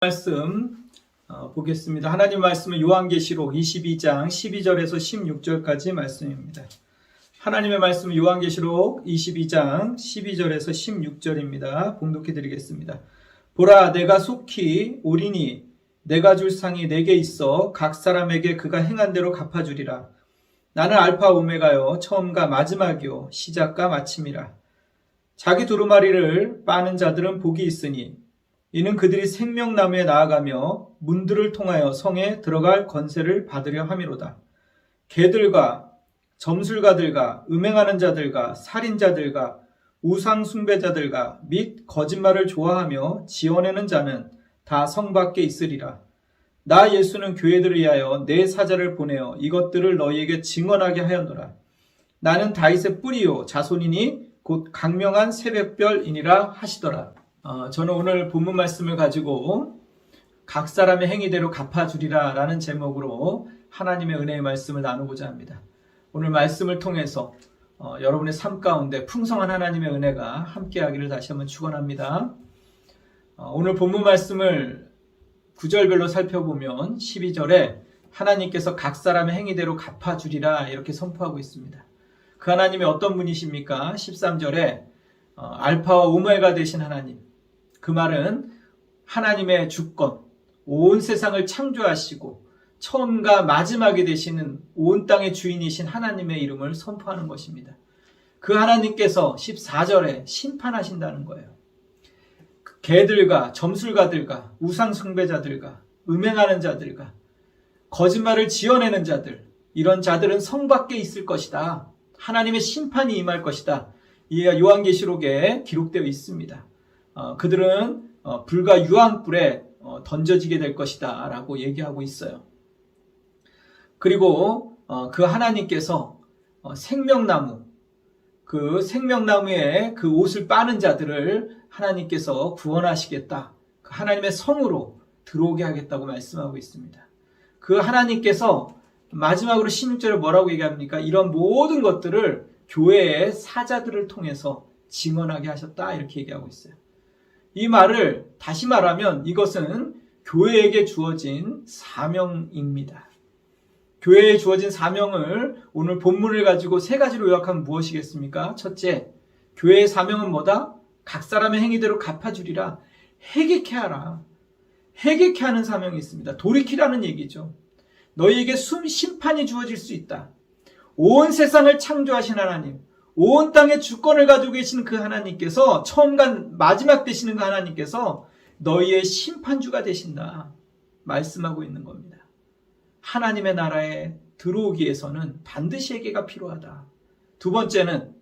말씀 보겠습니다. 하나님 말씀은 요한계시록 22장 12절에서 16절까지 말씀입니다. 하나님의 말씀은 요한계시록 22장 12절에서 16절입니다. 봉독해 드리겠습니다. 보라, 내가 속히 오리니 내가 줄 상이 내게 있어 각 사람에게 그가 행한 대로 갚아주리라. 나는 알파 오메가요 처음과 마지막이요 시작과 마침이라. 자기 두루마리를 빠는 자들은 복이 있으니 이는 그들이 생명나무에 나아가며 문들을 통하여 성에 들어갈 권세를 받으려 함이로다. 개들과 점술가들과 음행하는 자들과 살인자들과 우상 숭배자들과 및 거짓말을 좋아하며 지어내는 자는 다 성 밖에 있으리라. 나 예수는 교회들을 위하여 내 사자를 보내어 이것들을 너희에게 증언하게 하였노라. 나는 다윗의 뿌리요 자손이니 곧 강명한 새벽별이니라 하시더라. 저는 오늘 본문 말씀을 가지고 각 사람의 행위대로 갚아주리라 라는 제목으로 하나님의 은혜의 말씀을 나누고자 합니다. 오늘 말씀을 통해서 여러분의 삶 가운데 풍성한 하나님의 은혜가 함께하기를 다시 한번 축원합니다. 오늘 본문 말씀을 구절별로 살펴보면 12절에 하나님께서 각 사람의 행위대로 갚아주리라 이렇게 선포하고 있습니다. 그 하나님이 어떤 분이십니까? 13절에 알파와 오메가 되신 하나님, 그 말은 하나님의 주권, 온 세상을 창조하시고 처음과 마지막이 되시는 온 땅의 주인이신 하나님의 이름을 선포하는 것입니다. 그 하나님께서 14절에 심판하신다는 거예요. 개들과 점술가들과 우상숭배자들과 음행하는 자들과 거짓말을 지어내는 자들, 이런 자들은 성 밖에 있을 것이다. 하나님의 심판이 임할 것이다. 이게 요한계시록에 기록되어 있습니다. 그들은 불과 유황불에 던져지게 될 것이다 라고 얘기하고 있어요. 그리고 그 하나님께서 생명나무, 그 생명나무에 그 옷을 빠는 자들을 하나님께서 구원하시겠다. 그 하나님의 성으로 들어오게 하겠다고 말씀하고 있습니다. 그 하나님께서 마지막으로 16절에 뭐라고 얘기합니까? 이런 모든 것들을 교회의 사자들을 통해서 증언하게 하셨다 이렇게 얘기하고 있어요. 이 말을 다시 말하면 이것은 교회에게 주어진 사명입니다. 교회에 주어진 사명을 오늘 본문을 가지고 세 가지로 요약하면 무엇이겠습니까? 첫째, 교회의 사명은 뭐다? 각 사람의 행위대로 갚아주리라. 회개케 하라. 회개케 하는 사명이 있습니다. 돌이키라는 얘기죠. 너희에게 심판이 주어질 수 있다. 온 세상을 창조하신 하나님, 온 땅의 주권을 가지고 계신 그 하나님께서, 처음과 마지막 되시는 그 하나님께서 너희의 심판주가 되신다 말씀하고 있는 겁니다. 하나님의 나라에 들어오기 위해서는 반드시 회개가 필요하다. 두 번째는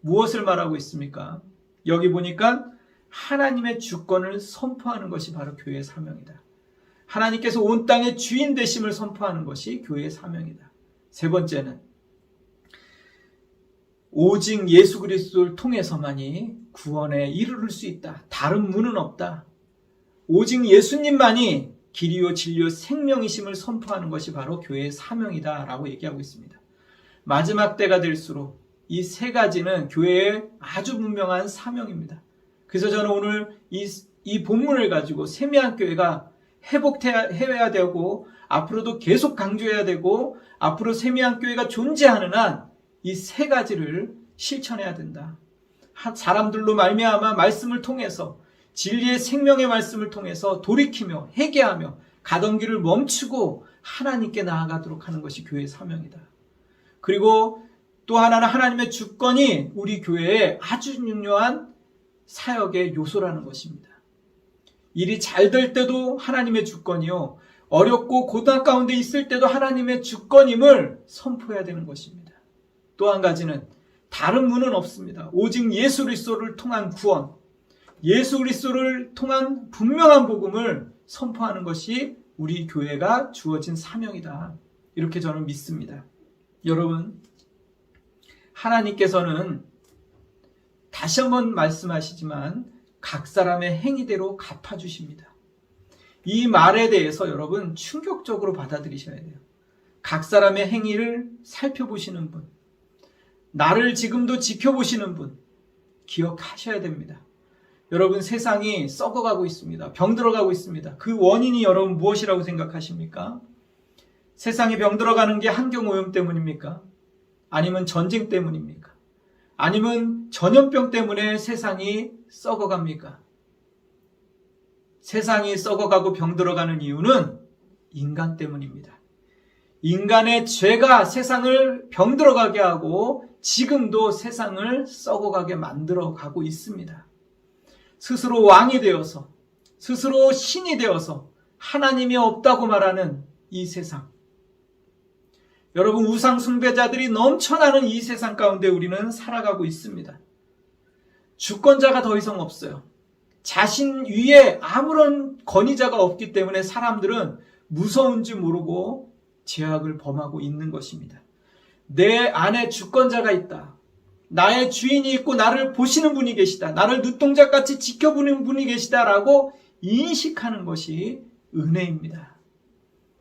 무엇을 말하고 있습니까? 여기 보니까 하나님의 주권을 선포하는 것이 바로 교회의 사명이다. 하나님께서 온 땅의 주인 되심을 선포하는 것이 교회의 사명이다. 세 번째는 오직 예수 그리스도를 통해서만이 구원에 이르를 수 있다. 다른 문은 없다. 오직 예수님만이 길이요 진리요 생명이심을 선포하는 것이 바로 교회의 사명이다 라고 얘기하고 있습니다. 마지막 때가 될수록 이 세 가지는 교회의 아주 분명한 사명입니다. 그래서 저는 오늘 이 본문을 가지고 세미한 교회가 회복해야 되고 앞으로도 계속 강조해야 되고 앞으로 세미한 교회가 존재하는 한 이 세 가지를 실천해야 된다. 사람들로 말미암아 말씀을 통해서 진리의 생명의 말씀을 통해서 돌이키며 회개하며 가던 길을 멈추고 하나님께 나아가도록 하는 것이 교회의 사명이다. 그리고 또 하나는 하나님의 주권이 우리 교회의 아주 중요한 사역의 요소라는 것입니다. 일이 잘 될 때도 하나님의 주권이요, 어렵고 고난 가운데 있을 때도 하나님의 주권임을 선포해야 되는 것입니다. 또 한 가지는 다른 문은 없습니다. 오직 예수 그리스도를 통한 구원, 예수 그리스도를 통한 분명한 복음을 선포하는 것이 우리 교회가 주어진 사명이다. 이렇게 저는 믿습니다. 여러분, 하나님께서는 다시 한번 말씀하시지만 각 사람의 행위대로 갚아주십니다. 이 말에 대해서 여러분 충격적으로 받아들이셔야 돼요. 각 사람의 행위를 살펴보시는 분, 나를 지금도 지켜보시는 분 기억하셔야 됩니다. 여러분, 세상이 썩어가고 있습니다. 병들어가고 있습니다. 그 원인이 여러분 무엇이라고 생각하십니까? 세상이 병들어가는 게 환경오염 때문입니까? 아니면 전쟁 때문입니까? 아니면 전염병 때문에 세상이 썩어갑니까? 세상이 썩어가고 병들어가는 이유는 인간 때문입니다. 인간의 죄가 세상을 병들어가게 하고 지금도 세상을 썩어가게 만들어가고 있습니다. 스스로 왕이 되어서, 스스로 신이 되어서 하나님이 없다고 말하는 이 세상. 여러분, 우상 숭배자들이 넘쳐나는 이 세상 가운데 우리는 살아가고 있습니다. 주권자가 더 이상 없어요. 자신 위에 아무런 권위자가 없기 때문에 사람들은 무서운지 모르고 죄악을 범하고 있는 것입니다. 내 안에 주권자가 있다. 나의 주인이 있고 나를 보시는 분이 계시다. 나를 눈동자같이 지켜보는 분이 계시다라고 인식하는 것이 은혜입니다.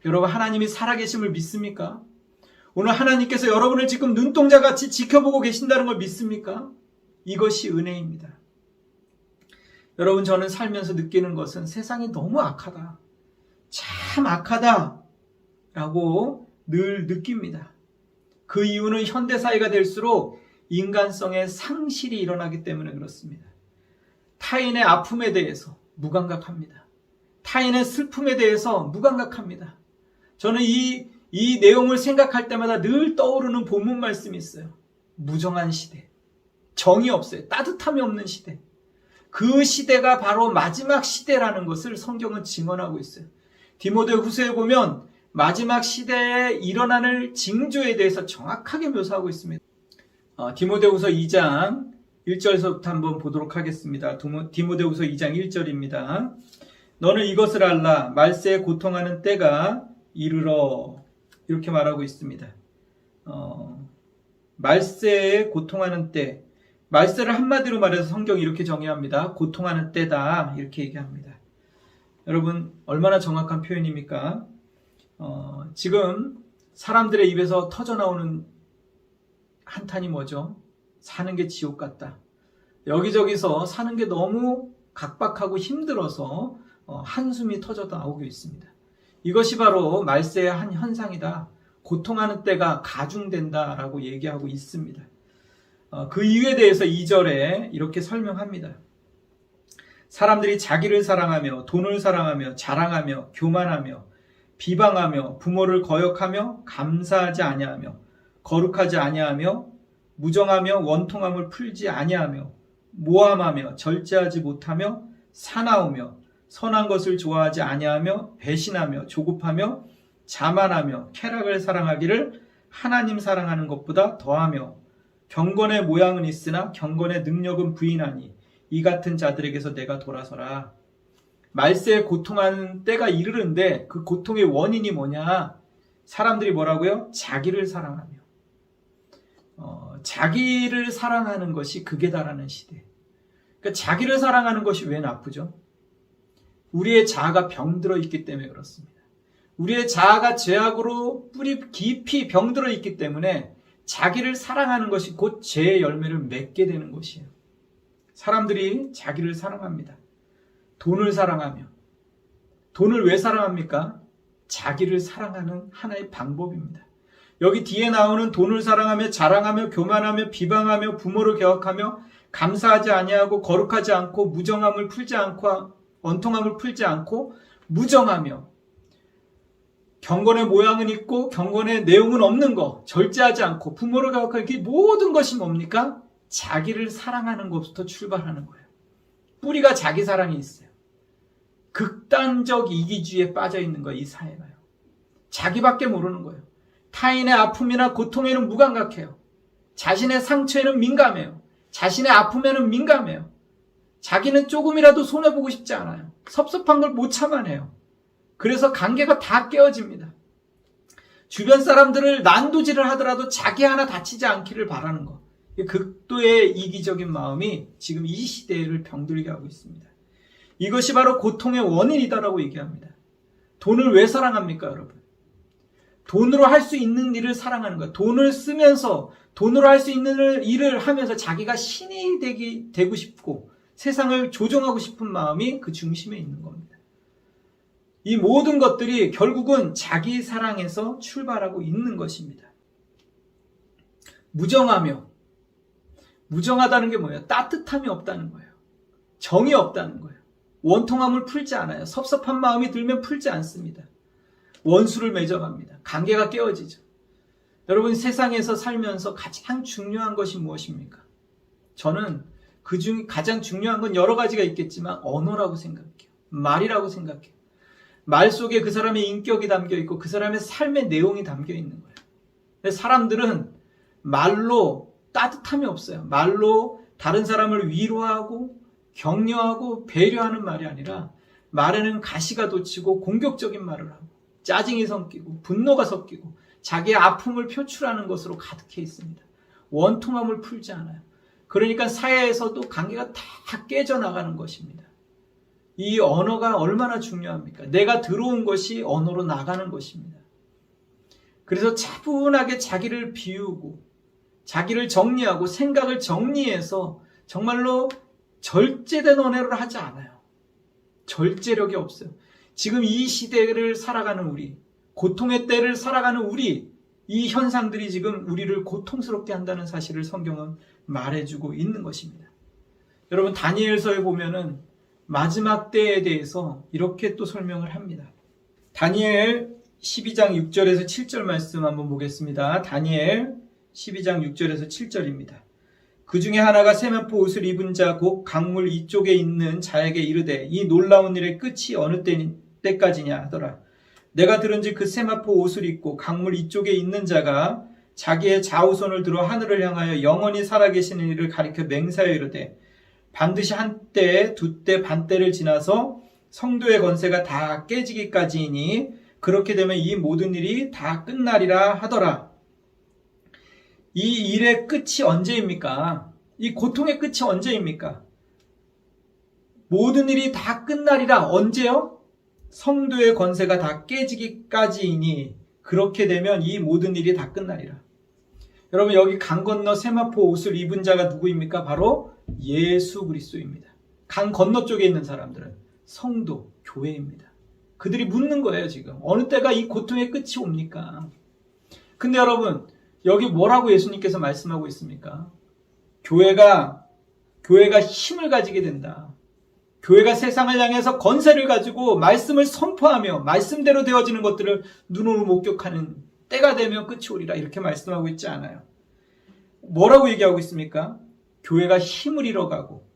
여러분, 하나님이 살아계심을 믿습니까? 오늘 하나님께서 여러분을 지금 눈동자같이 지켜보고 계신다는 걸 믿습니까? 이것이 은혜입니다. 여러분, 저는 살면서 느끼는 것은 세상이 너무 악하다. 참 악하다. 라고 늘 느낍니다. 그 이유는 현대사회가 될수록 인간성의 상실이 일어나기 때문에 그렇습니다. 타인의 아픔에 대해서 무감각합니다. 타인의 슬픔에 대해서 무감각합니다. 저는 이 내용을 생각할 때마다 늘 떠오르는 본문 말씀이 있어요. 무정한 시대. 정이 없어요. 따뜻함이 없는 시대. 그 시대가 바로 마지막 시대라는 것을 성경은 증언하고 있어요. 디모데후서에 보면 마지막 시대에 일어나는 징조에 대해서 정확하게 묘사하고 있습니다. 디모데후서 2장 1절에서부터 한번 보도록 하겠습니다. 디모데후서 2장 1절입니다. 너는 이것을 알라. 말세에 고통하는 때가 이르러. 이렇게 말하고 있습니다. 말세에 고통하는 때. 말세를 한마디로 말해서 성경이 이렇게 정의합니다. 고통하는 때다. 이렇게 얘기합니다. 여러분, 얼마나 정확한 표현입니까? 지금 사람들의 입에서 터져나오는 한탄이 뭐죠? 사는 게 지옥 같다. 여기저기서 사는 게 너무 각박하고 힘들어서 한숨이 터져 나오고 있습니다. 이것이 바로 말세의 한 현상이다. 고통하는 때가 가중된다라고 얘기하고 있습니다. 그 이유에 대해서 2절에 이렇게 설명합니다. 사람들이 자기를 사랑하며 돈을 사랑하며 자랑하며 교만하며 비방하며 부모를 거역하며 감사하지 아니하며 거룩하지 아니하며 무정하며 원통함을 풀지 아니하며 모함하며 절제하지 못하며 사나우며 선한 것을 좋아하지 아니하며 배신하며 조급하며 자만하며 쾌락을 사랑하기를 하나님 사랑하는 것보다 더하며 경건의 모양은 있으나 경건의 능력은 부인하니 이 같은 자들에게서 내가 돌아서라. 말세에 고통하는 때가 이르는데 그 고통의 원인이 뭐냐? 사람들이 뭐라고요? 자기를 사랑하며. 자기를 사랑하는 것이 극에달하는 시대. 그러니까 자기를 사랑하는 것이 왜 나쁘죠? 우리의 자아가 병들어 있기 때문에 그렇습니다. 우리의 자아가 죄악으로 뿌리 깊이 병들어 있기 때문에 자기를 사랑하는 것이 곧 죄의 열매를 맺게 되는 것이에요. 사람들이 자기를 사랑합니다. 돈을 사랑하며. 돈을 왜 사랑합니까? 자기를 사랑하는 하나의 방법입니다. 여기 뒤에 나오는 돈을 사랑하며 자랑하며 교만하며 비방하며 부모를 개혁하며 감사하지 아니하고 거룩하지 않고 무정함을 풀지 않고 원통함을 풀지 않고 무정하며 경건의 모양은 있고 경건의 내용은 없는 거, 절제하지 않고 부모를 개혁하는 그 모든 것이 뭡니까? 자기를 사랑하는 것부터 출발하는 거예요. 뿌리가 자기 사랑이 있어요. 극단적 이기주의에 빠져 있는 거예요. 이 사회가요. 자기밖에 모르는 거예요. 타인의 아픔이나 고통에는 무감각해요. 자신의 상처에는 민감해요. 자신의 아픔에는 민감해요. 자기는 조금이라도 손해보고 싶지 않아요. 섭섭한 걸 못 참아내요. 그래서 관계가 다 깨어집니다. 주변 사람들을 난도질을 하더라도 자기 하나 다치지 않기를 바라는 것. 극도의 이기적인 마음이 지금 이 시대를 병들게 하고 있습니다. 이것이 바로 고통의 원인이다라고 얘기합니다. 돈을 왜 사랑합니까, 여러분? 돈으로 할 수 있는 일을 사랑하는 거예요. 돈을 쓰면서 돈으로 할 수 있는 일을 하면서 자기가 신이 되고 싶고 세상을 조종하고 싶은 마음이 그 중심에 있는 겁니다. 이 모든 것들이 결국은 자기 사랑에서 출발하고 있는 것입니다. 무정하다는 게 뭐예요? 따뜻함이 없다는 거예요. 정이 없다는 거예요. 원통함을 풀지 않아요. 섭섭한 마음이 들면 풀지 않습니다. 원수를 맺어갑니다. 관계가 깨어지죠. 여러분, 세상에서 살면서 가장 중요한 것이 무엇입니까? 저는 그중 가장 중요한 건 여러 가지가 있겠지만 언어라고 생각해요. 말이라고 생각해요. 말 속에 그 사람의 인격이 담겨 있고 그 사람의 삶의 내용이 담겨 있는 거예요. 근데 사람들은 말로 따뜻함이 없어요. 말로 다른 사람을 위로하고 격려하고 배려하는 말이 아니라 말에는 가시가 돋치고 공격적인 말을 하고 짜증이 섞이고 분노가 섞이고 자기의 아픔을 표출하는 것으로 가득해 있습니다. 원통함을 풀지 않아요. 그러니까 사회에서도 관계가 다 깨져나가는 것입니다. 이 언어가 얼마나 중요합니까? 내가 들어온 것이 언어로 나가는 것입니다. 그래서 차분하게 자기를 비우고 자기를 정리하고 생각을 정리해서 정말로 절제된 언어를 하지 않아요. 절제력이 없어요. 지금 이 시대를 살아가는 우리, 고통의 때를 살아가는 우리, 이 현상들이 지금 우리를 고통스럽게 한다는 사실을 성경은 말해주고 있는 것입니다. 여러분, 다니엘서에 보면은 마지막 때에 대해서 이렇게 또 설명을 합니다. 다니엘 12장 6절에서 7절 말씀 한번 보겠습니다. 다니엘 12장 6절에서 7절입니다. 그 중에 하나가 세마포 옷을 입은 자 곧 강물 이쪽에 있는 자에게 이르되 이 놀라운 일의 끝이 어느 때까지냐 하더라. 내가 들은즉 그 세마포 옷을 입고 강물 이쪽에 있는 자가 자기의 좌우손을 들어 하늘을 향하여 영원히 살아계시는 이를 가리켜 맹세하여 이르되 반드시 한때 두때 반때를 지나서 성도의 권세가 다 깨지기까지이니 그렇게 되면 이 모든 일이 다 끝나리라 하더라. 이 일의 끝이 언제입니까? 이 고통의 끝이 언제입니까? 모든 일이 다 끝나리라. 언제요? 성도의 권세가 다 깨지기까지이니 그렇게 되면 이 모든 일이 다 끝나리라. 여러분, 여기 강 건너 세마포 옷을 입은 자가 누구입니까? 바로 예수 그리스도입니다. 강 건너 쪽에 있는 사람들은 성도, 교회입니다. 그들이 묻는 거예요. 지금 어느 때가 이 고통의 끝이 옵니까? 근데 여러분, 여기 뭐라고 예수님께서 말씀하고 있습니까? 교회가 힘을 가지게 된다. 교회가 세상을 향해서 권세를 가지고 말씀을 선포하며 말씀대로 되어지는 것들을 눈으로 목격하는 때가 되면 끝이 오리라. 이렇게 말씀하고 있지 않아요. 뭐라고 얘기하고 있습니까? 교회가 힘을 잃어가고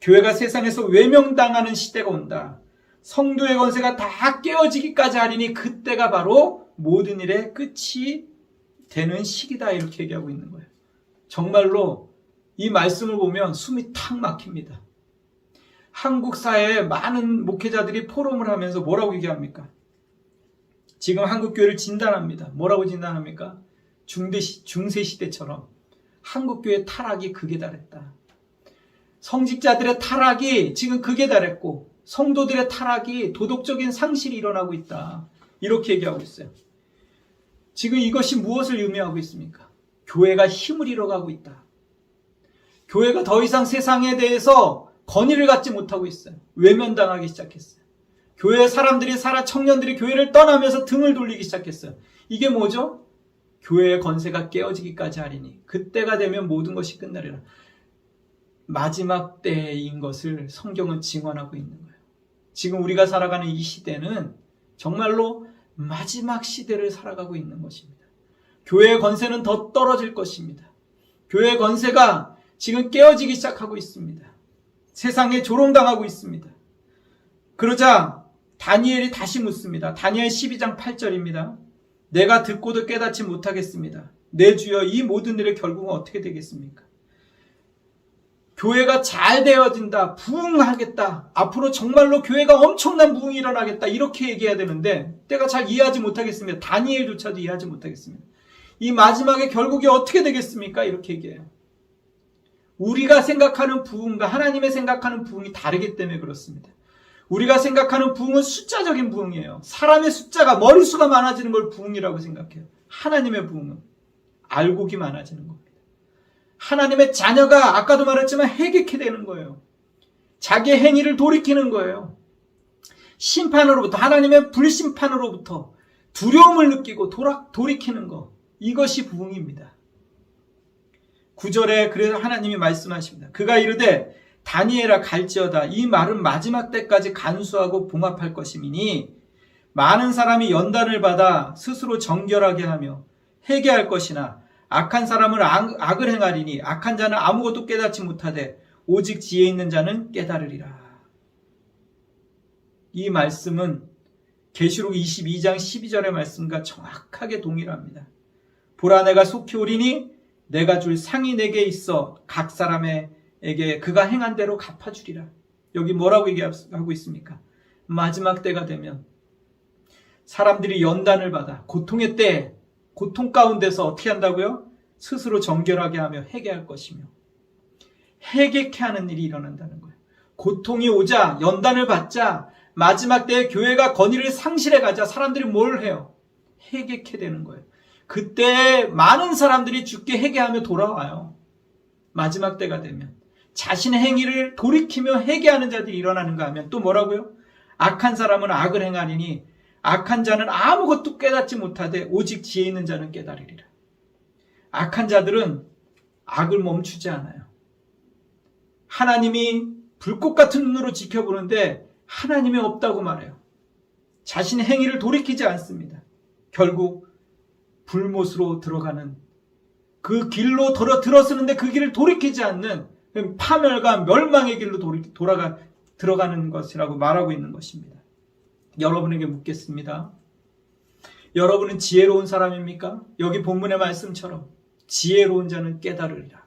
교회가 세상에서 외면당하는 시대가 온다. 성도의 권세가 다 깨어지기까지 하리니 그때가 바로 모든 일의 끝이 되는 시기다. 이렇게 얘기하고 있는 거예요. 정말로 이 말씀을 보면 숨이 탁 막힙니다. 한국 사회에 많은 목회자들이 포럼을 하면서 뭐라고 얘기합니까? 지금 한국 교회를 진단합니다. 뭐라고 진단합니까? 중세 시대처럼 한국 교회 타락이 극에 달했다. 성직자들의 타락이 지금 극에 달했고 성도들의 타락이 도덕적인 상실이 일어나고 있다. 이렇게 얘기하고 있어요. 지금 이것이 무엇을 의미하고 있습니까? 교회가 힘을 잃어가고 있다. 교회가 더 이상 세상에 대해서 권위를 갖지 못하고 있어요. 외면당하기 시작했어요. 교회 사람들이 청년들이 교회를 떠나면서 등을 돌리기 시작했어요. 이게 뭐죠? 교회의 권세가 깨어지기까지 하리니 그때가 되면 모든 것이 끝나리라. 마지막 때인 것을 성경은 증언하고 있는 거예요. 지금 우리가 살아가는 이 시대는 정말로 마지막 시대를 살아가고 있는 것입니다. 교회의 권세는 더 떨어질 것입니다. 교회의 권세가 지금 깨어지기 시작하고 있습니다. 세상에 조롱당하고 있습니다. 그러자 다니엘이 다시 묻습니다. 다니엘 12장 8절입니다. 내가 듣고도 깨닫지 못하겠습니다. 내 주여, 이 모든 일의 결국은 어떻게 되겠습니까? 교회가 잘 되어진다, 부흥하겠다, 앞으로 정말로 교회가 엄청난 부흥이 일어나겠다, 이렇게 얘기해야 되는데 때가 잘 이해하지 못하겠습니다. 다니엘조차도 이해하지 못하겠습니다. 이 마지막에 결국이 어떻게 되겠습니까? 이렇게 얘기해요. 우리가 생각하는 부흥과 하나님의 생각하는 부흥이 다르기 때문에 그렇습니다. 우리가 생각하는 부흥은 숫자적인 부흥이에요. 사람의 숫자가, 머리수가 많아지는 걸 부흥이라고 생각해요. 하나님의 부흥은 알곡이 많아지는 겁니다. 하나님의 자녀가 아까도 말했지만 회개케 되는 거예요. 자기의 행위를 돌이키는 거예요. 심판으로부터, 하나님의 불심판으로부터 두려움을 느끼고 돌이키는 것, 이것이 부흥입니다. 9절에 그래서 하나님이 말씀하십니다. 그가 이르되 다니엘아 갈지어다. 이 말은 마지막 때까지 간수하고 봉합할 것이니 많은 사람이 연단을 받아 스스로 정결하게 하며 회개할 것이나 악한 사람은 악을 행하리니 악한 자는 아무것도 깨닫지 못하되 오직 지혜 있는 자는 깨달으리라. 이 말씀은 계시록 22장 12절의 말씀과 정확하게 동일합니다. 보라 내가 속히 오리니 내가 줄 상이 내게 있어 각 사람에게 그가 행한 대로 갚아주리라. 여기 뭐라고 얘기하고 있습니까? 마지막 때가 되면 사람들이 연단을 받아 고통의 때에 고통 가운데서 어떻게 한다고요? 스스로 정결하게 하며 회개할 것이며 회개케 하는 일이 일어난다는 거예요. 고통이 오자 연단을 받자 마지막 때에 교회가 권위를 상실해 가자 사람들이 뭘 해요? 회개케 되는 거예요. 그때 많은 사람들이 주께 회개하며 돌아와요. 마지막 때가 되면 자신의 행위를 돌이키며 회개하는 자들이 일어나는가 하면 또 뭐라고요? 악한 사람은 악을 행하리니 악한 자는 아무것도 깨닫지 못하되 오직 지혜 있는 자는 깨달으리라. 악한 자들은 악을 멈추지 않아요. 하나님이 불꽃 같은 눈으로 지켜보는데 하나님이 없다고 말해요. 자신의 행위를 돌이키지 않습니다. 결국 불못으로 들어가는 그 길로 들어서는데 그 길을 돌이키지 않는 파멸과 멸망의 길로 들어가는 것이라고 말하고 있는 것입니다. 여러분에게 묻겠습니다. 여러분은 지혜로운 사람입니까? 여기 본문의 말씀처럼 지혜로운 자는 깨달으리라.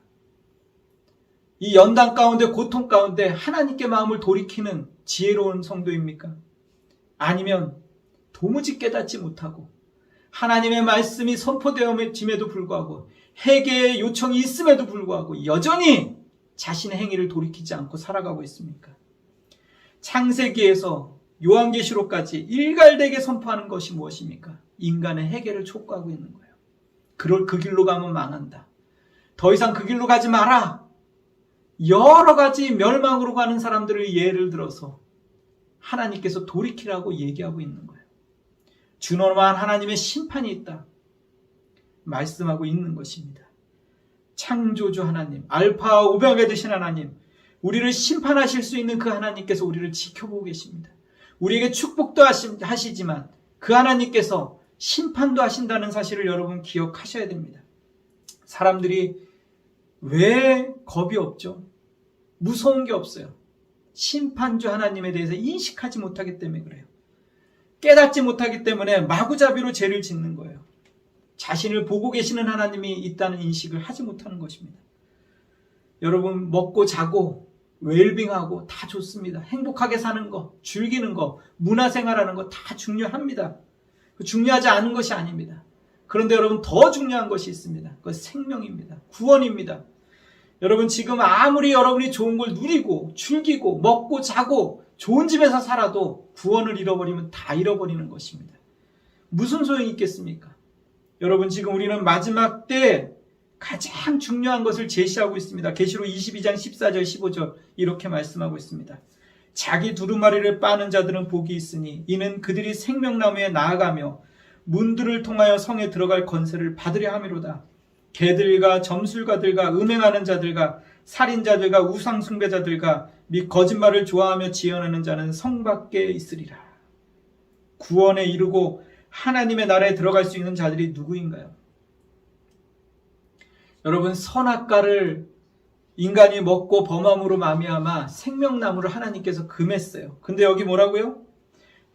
이 연단 가운데 고통 가운데 하나님께 마음을 돌이키는 지혜로운 성도입니까? 아니면 도무지 깨닫지 못하고 하나님의 말씀이 선포되어짐에도 불구하고 회개의 요청이 있음에도 불구하고 여전히 자신의 행위를 돌이키지 않고 살아가고 있습니까? 창세기에서 요한계시록까지 일갈되게 선포하는 것이 무엇입니까? 인간의 회개를 촉구하고 있는 거예요. 그 길로 가면 망한다. 더 이상 그 길로 가지 마라. 여러 가지 멸망으로 가는 사람들을 예를 들어서 하나님께서 돌이키라고 얘기하고 있는 거예요. 준엄한 하나님의 심판이 있다. 말씀하고 있는 것입니다. 창조주 하나님, 알파와 오메가 되신 하나님, 우리를 심판하실 수 있는 그 하나님께서 우리를 지켜보고 계십니다. 우리에게 축복도 하시지만 그 하나님께서 심판도 하신다는 사실을 여러분 기억하셔야 됩니다. 사람들이 왜 겁이 없죠? 무서운 게 없어요. 심판주 하나님에 대해서 인식하지 못하기 때문에 그래요. 깨닫지 못하기 때문에 마구잡이로 죄를 짓는 거예요. 자신을 보고 계시는 하나님이 있다는 인식을 하지 못하는 것입니다. 여러분 먹고 자고 웰빙하고 다 좋습니다. 행복하게 사는 거, 즐기는 거, 문화생활하는 거 다 중요합니다. 중요하지 않은 것이 아닙니다. 그런데 여러분 더 중요한 것이 있습니다. 그건 생명입니다. 구원입니다. 여러분 지금 아무리 여러분이 좋은 걸 누리고 즐기고 먹고 자고 좋은 집에서 살아도 구원을 잃어버리면 다 잃어버리는 것입니다. 무슨 소용이 있겠습니까? 여러분 지금 우리는 마지막 때 가장 중요한 것을 제시하고 있습니다. 계시록 22장 14절 15절 이렇게 말씀하고 있습니다. 자기 두루마리를 빠는 자들은 복이 있으니 이는 그들이 생명나무에 나아가며 문들을 통하여 성에 들어갈 권세를 받으려 함이로다. 개들과 점술가들과 음행하는 자들과 살인자들과 우상숭배자들과 및 거짓말을 좋아하며 지어내는 자는 성 밖에 있으리라. 구원에 이르고 하나님의 나라에 들어갈 수 있는 자들이 누구인가요? 여러분 선악과를 인간이 먹고 범함으로 말미암아 생명나무를 하나님께서 금했어요. 근데 여기 뭐라고요?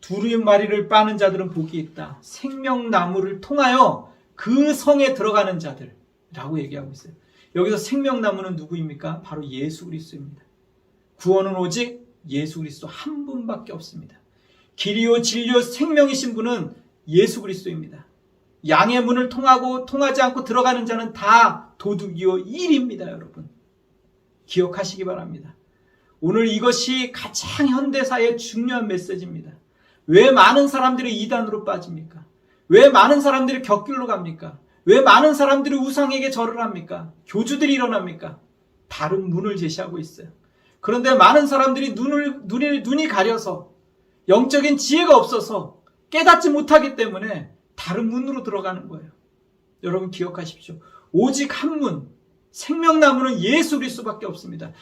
두루마리를 빠는 자들은 복이 있다. 생명나무를 통하여 그 성에 들어가는 자들이라고 얘기하고 있어요. 여기서 생명나무는 누구입니까? 바로 예수 그리스도입니다. 구원은 오직 예수 그리스도 한 분밖에 없습니다. 길이요 진리요 생명이신 분은 예수 그리스도입니다. 양의 문을 통하지 않고 들어가는 자는 다 도둑이요 일입니다. 여러분 기억하시기 바랍니다. 오늘 이것이 가장 현대사의 중요한 메시지입니다. 왜 많은 사람들이 이단으로 빠집니까? 왜 많은 사람들이 격길로 갑니까? 왜 많은 사람들이 우상에게 절을 합니까? 교주들이 일어납니까? 다른 문을 제시하고 있어요. 그런데 많은 사람들이 눈이 가려서 영적인 지혜가 없어서 깨닫지 못하기 때문에 다른 문으로 들어가는 거예요. 여러분 기억하십시오. 오직 한 문, 생명나무는 예수 그리스도밖에 없습니다.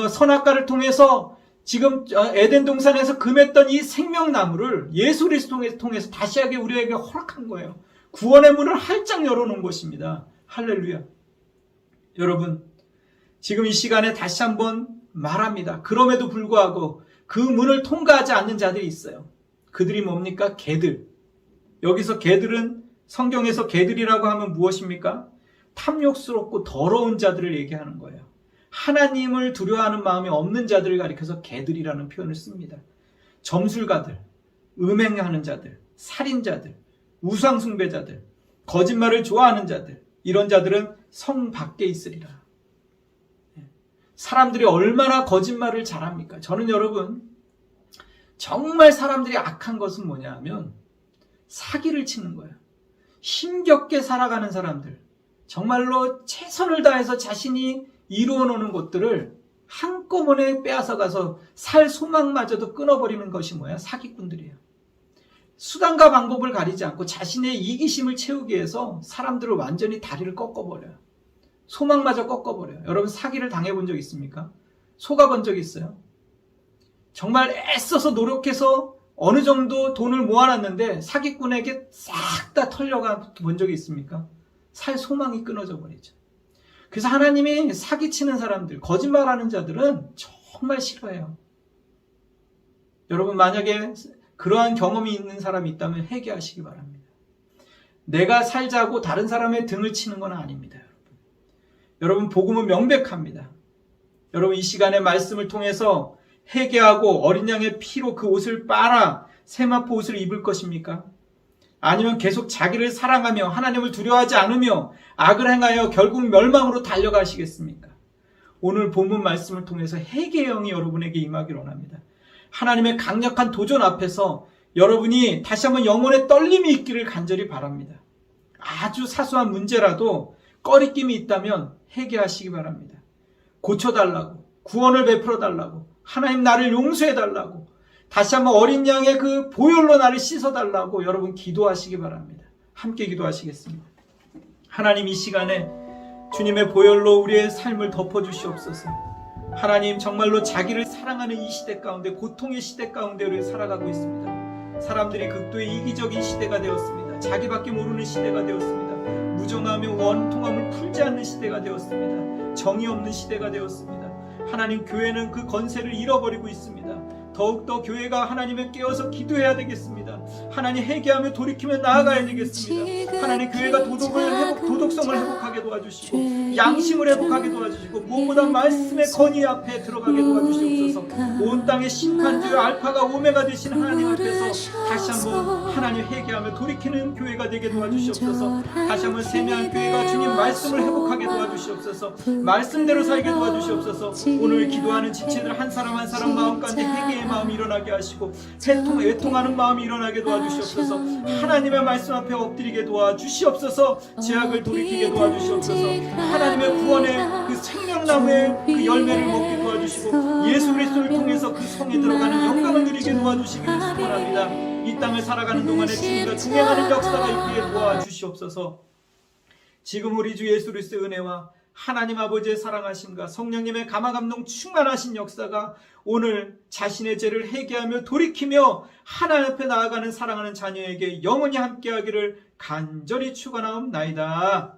선악과를 통해서 지금 에덴 동산에서 금했던 이 생명나무를 예수 그리스도를 통해서 다시하게 우리에게 허락한 거예요. 구원의 문을 활짝 열어놓은 것입니다. 할렐루야. 여러분, 지금 이 시간에 다시 한번 말합니다. 그럼에도 불구하고 그 문을 통과하지 않는 자들이 있어요. 그들이 뭡니까? 개들. 여기서 개들은 성경에서 개들이라고 하면 무엇입니까? 탐욕스럽고 더러운 자들을 얘기하는 거예요. 하나님을 두려워하는 마음이 없는 자들을 가리켜서 개들이라는 표현을 씁니다. 점술가들, 음행하는 자들, 살인자들, 우상숭배자들, 거짓말을 좋아하는 자들, 이런 자들은 성 밖에 있으리라. 사람들이 얼마나 거짓말을 잘합니까? 저는 여러분 정말 사람들이 악한 것은 뭐냐 하면 사기를 치는 거예요. 힘겹게 살아가는 사람들, 정말로 최선을 다해서 자신이 이루어 놓는 것들을 한꺼번에 빼앗아 가서 살 소망마저도 끊어버리는 것이 뭐야? 사기꾼들이에요. 수단과 방법을 가리지 않고 자신의 이기심을 채우기 위해서 사람들을 완전히 다리를 꺾어버려요. 소망마저 꺾어버려요. 여러분 사기를 당해본 적 있습니까? 속아본 적 있어요? 정말 애써서 노력해서 어느 정도 돈을 모아놨는데 사기꾼에게 싹 다 털려가 본 적이 있습니까? 살 소망이 끊어져 버리죠. 그래서 하나님이 사기치는 사람들, 거짓말하는 자들은 정말 싫어해요. 여러분 만약에 그러한 경험이 있는 사람이 있다면 회개하시기 바랍니다. 내가 살자고 다른 사람의 등을 치는 건 아닙니다. 여러분 복음은 명백합니다. 여러분 이 시간에 말씀을 통해서 회개하고 어린 양의 피로 그 옷을 빨아 세마포 옷을 입을 것입니까? 아니면 계속 자기를 사랑하며 하나님을 두려워하지 않으며 악을 행하여 결국 멸망으로 달려가시겠습니까? 오늘 본문 말씀을 통해서 회개의 영이 여러분에게 임하기를 원합니다. 하나님의 강력한 도전 앞에서 여러분이 다시 한번 영혼의 떨림이 있기를 간절히 바랍니다. 아주 사소한 문제라도 꺼리낌이 있다면 회개하시기 바랍니다. 고쳐달라고, 구원을 베풀어달라고, 하나님 나를 용서해달라고, 다시 한번 어린 양의 그 보혈로 나를 씻어달라고 여러분 기도하시기 바랍니다. 함께 기도하시겠습니다. 하나님 이 시간에 주님의 보혈로 우리의 삶을 덮어주시옵소서. 하나님 정말로 자기를 사랑하는 이 시대 가운데, 고통의 시대 가운데 우리 살아가고 있습니다. 사람들이 극도의 이기적인 시대가 되었습니다. 자기밖에 모르는 시대가 되었습니다. 무정하며 원통함을 풀지 않는 시대가 되었습니다. 정의 없는 시대가 되었습니다. 하나님 교회는 그 건세를 잃어버리고 있습니다. 더욱더 교회가 하나님을 깨워서 기도해야 되겠습니다. 하나님 회개하며 돌이키며 나아가야 되겠습니다. 하나님 교회가 도덕성을 회복하게 도와주시고 양심을 회복하게 도와주시고 무엇보다 말씀의 건의 앞에 들어가게 도와주시옵소서. 온 땅의 심판주의 알파가 오메가 되신 하나님 앞에서 다시 한번 하나님 회개하며 돌이키는 교회가 되게 도와주시옵소서. 다시 한번 세미한 교회가 주님 말씀을 회복하게 도와주시옵소서. 말씀대로 살게 도와주시옵소서. 오늘 기도하는 지체들 한 사람 한 사람 마음 가운데 회개의 마음이 일어나게 하시고 애통하는 마음이 일어나게 도와주시옵소서. 하나님의 말씀 앞에 엎드리게 도와주시옵소서. 죄악을 돌이키게 도와주시옵소서. 하나님의 구원의 그 생명나무의 그 열매를 먹게 도와주시고 예수 그리스도를 통해서 그 성에 들어가는 영광을 누리게 도와주시기를 소원합니다. 이 땅을 살아가는 동안에 주님과 동행하는 역사가 있기에 도와주시옵소서. 지금 우리 주 예수 그리스도의 은혜와 하나님 아버지의 사랑하심과 성령님의 감화감동 충만하신 역사가 오늘 자신의 죄를 회개하며 돌이키며 하나님 앞에 나아가는 사랑하는 자녀에게 영원히 함께하기를 간절히 축원하옵나이다.